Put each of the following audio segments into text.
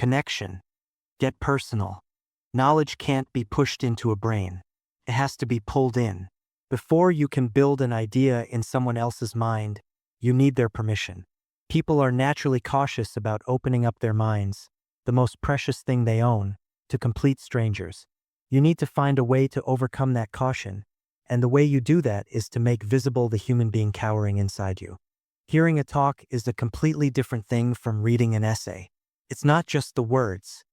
Connection. Get personal. Knowledge can't be pushed into a brain. It has to be pulled in. Before you can build an idea in someone else's mind, you need their permission. People are naturally cautious about opening up their minds, the most precious thing they own, to complete strangers. You need to find a way to overcome that caution, and the way you do that is to make visible the human being cowering inside you. Hearing a talk is a completely different thing from reading an essay. It's not just the words,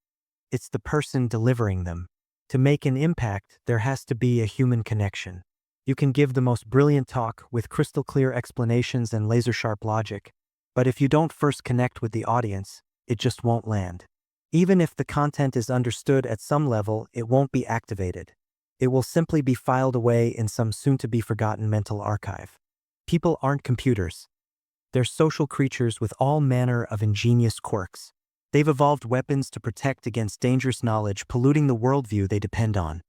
it's the person delivering them. To make an impact, there has to be a human connection. You can give the most brilliant talk with crystal clear explanations and laser-sharp logic, but if you don't first connect with the audience, it just won't land. Even if the content is understood at some level, it won't be activated. It will simply be filed away in some soon-to-be-forgotten mental archive. People aren't computers. They're social creatures with all manner of ingenious quirks. They've evolved weapons to protect against dangerous knowledge polluting the worldview they depend on.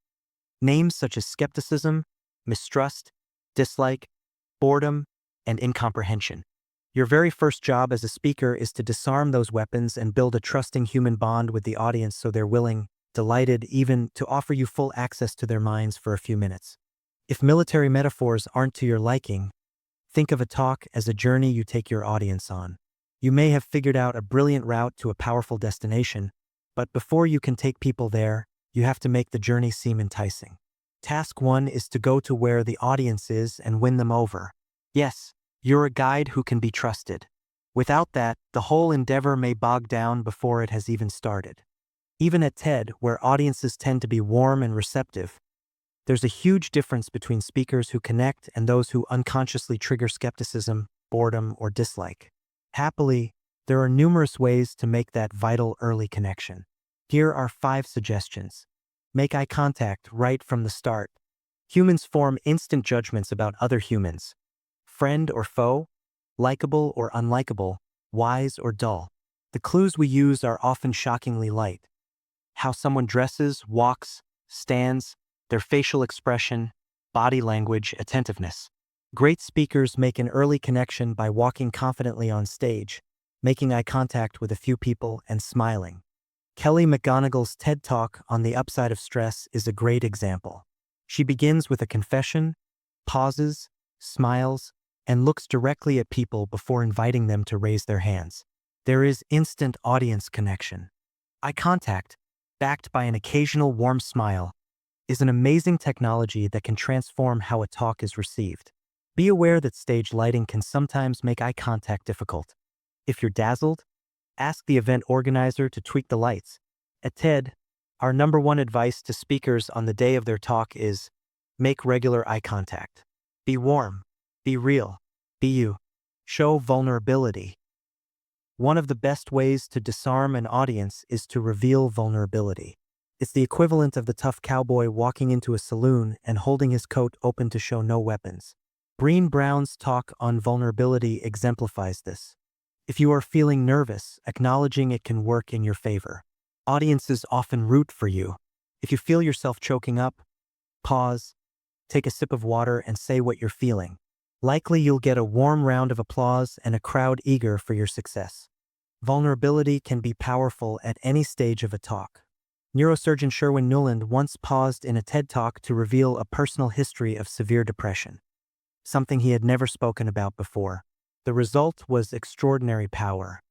Names such as skepticism, mistrust, dislike, boredom, and incomprehension. Your very first job as a speaker is to disarm those weapons and build a trusting human bond with the audience so they're willing, delighted, even to offer you full access to their minds for a few minutes. If military metaphors aren't to your liking, think of a talk as a journey you take your audience on. You may have figured out a brilliant route to a powerful destination, but before you can take people there, you have to make the journey seem enticing. Task 1 is to go to where the audience is and win them over. Yes, you're a guide who can be trusted. Without that, the whole endeavor may bog down before it has even started. Even at TED, where audiences tend to be warm and receptive, there's a huge difference between speakers who connect and those who unconsciously trigger skepticism, boredom, or dislike. Happily, there are numerous ways to make that vital early connection. Here are 5 suggestions. Make eye contact right from the start. Humans form instant judgments about other humans. Friend or foe, likable or unlikable, wise or dull. The clues we use are often shockingly light. How someone dresses, walks, stands, their facial expression, body language, attentiveness. Great speakers make an early connection by walking confidently on stage, making eye contact with a few people, and smiling. Kelly McGonigal's TED Talk on the Upside of Stress is a great example. She begins with a confession, pauses, smiles, and looks directly at people before inviting them to raise their hands. There is instant audience connection. Eye contact, backed by an occasional warm smile, is an amazing technology that can transform how a talk is received. Be aware that stage lighting can sometimes make eye contact difficult. If you're dazzled, ask the event organizer to tweak the lights. At TED, our #1 advice to speakers on the day of their talk is make regular eye contact. Be warm, be real, be you. Show vulnerability. One of the best ways to disarm an audience is to reveal vulnerability. It's the equivalent of the tough cowboy walking into a saloon and holding his coat open to show no weapons. Brené Brown's talk on vulnerability exemplifies this. If you are feeling nervous, acknowledging it can work in your favor. Audiences often root for you. If you feel yourself choking up, pause, take a sip of water, and say what you're feeling. Likely you'll get a warm round of applause and a crowd eager for your success. Vulnerability can be powerful at any stage of a talk. Neurosurgeon Sherwin Nuland once paused in a TED Talk to reveal a personal history of severe depression, something he had never spoken about before. The result was extraordinary power.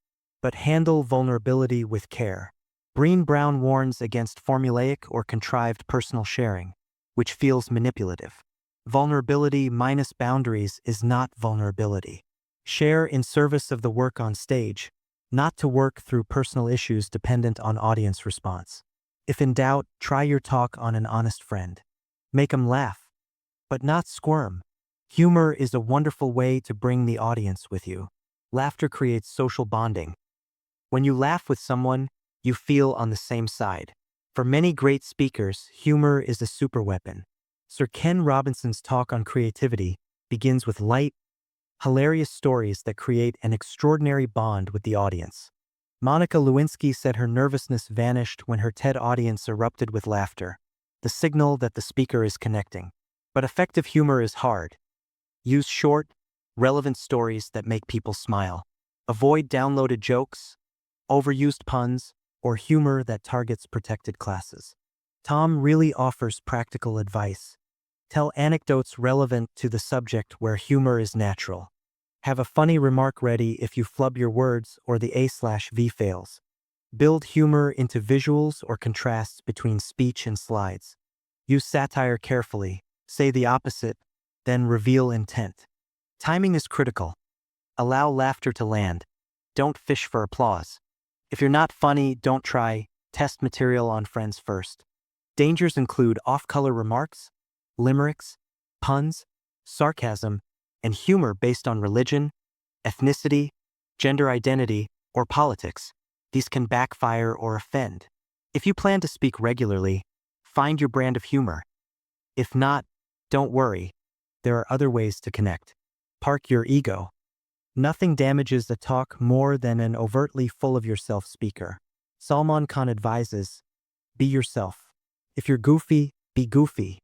But handle vulnerability with care. Brené Brown warns against formulaic or contrived personal sharing, which feels manipulative. Vulnerability minus boundaries is not vulnerability. Share in service of the work on stage, not to work through personal issues dependent on audience response. If in doubt, try your talk on an honest friend. Make 'em laugh, but not squirm. Humor is a wonderful way to bring the audience with you. Laughter creates social bonding. When you laugh with someone, you feel on the same side. For many great speakers, humor is a superweapon. Sir Ken Robinson's talk on creativity begins with light, hilarious stories that create an extraordinary bond with the audience. Monica Lewinsky said her nervousness vanished when her TED audience erupted with laughter, the signal that the speaker is connecting. But effective humor is hard. Use short, relevant stories that make people smile. Avoid downloaded jokes, overused puns, or humor that targets protected classes. Tom really offers practical advice. Tell anecdotes relevant to the subject where humor is natural. Have a funny remark ready if you flub your words or the A/V fails. Build humor into visuals or contrasts between speech and slides. Use satire carefully. Say the opposite, then reveal intent. Timing is critical. Allow laughter to land. Don't fish for applause. If you're not funny, don't try. Test material on friends first. Dangers include off-color remarks, limericks, puns, sarcasm, and humor based on religion, ethnicity, gender identity, or politics. These can backfire or offend. If you plan to speak regularly, find your brand of humor. If not, don't worry. There are other ways to connect. Park your ego. Nothing damages the talk more than an overtly full-of-yourself speaker. Salman Khan advises, be yourself. If you're goofy, be goofy.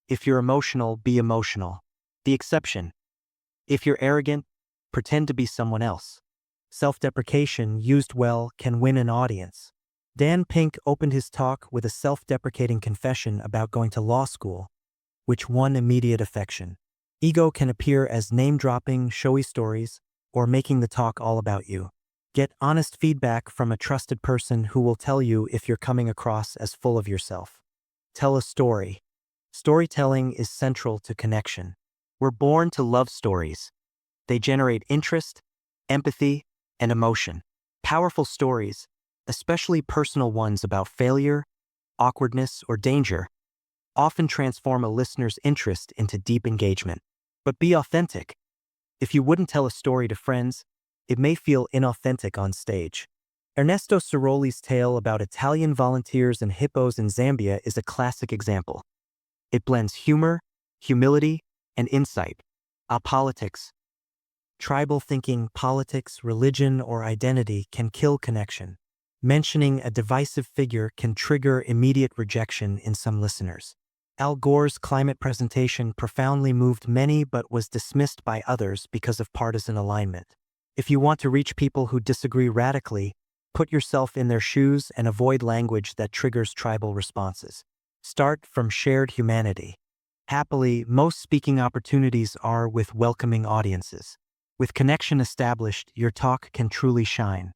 If you're emotional, be emotional. The exception. If you're arrogant, pretend to be someone else. Self-deprecation, used well, can win an audience. Dan Pink opened his talk with a self-deprecating confession about going to law school, which won immediate affection. Ego can appear as name-dropping, showy stories, or making the talk all about you. Get honest feedback from a trusted person who will tell you if you're coming across as full of yourself. Tell a story. Storytelling is central to connection. We're born to love stories. They generate interest, empathy, and emotion. Powerful stories, especially personal ones about failure, awkwardness, or danger, often transform a listener's interest into deep engagement. But be authentic. If you wouldn't tell a story to friends, it may feel inauthentic on stage. Ernesto Ciroli's tale about Italian volunteers and hippos in Zambia is a classic example. It blends humor, humility, and insight. Politics. Tribal thinking, politics, religion, or identity can kill connection. Mentioning a divisive figure can trigger immediate rejection in some listeners. Al Gore's climate presentation profoundly moved many but was dismissed by others because of partisan alignment. If you want to reach people who disagree radically, put yourself in their shoes and avoid language that triggers tribal responses. Start from shared humanity. Happily, most speaking opportunities are with welcoming audiences. With connection established, your talk can truly shine.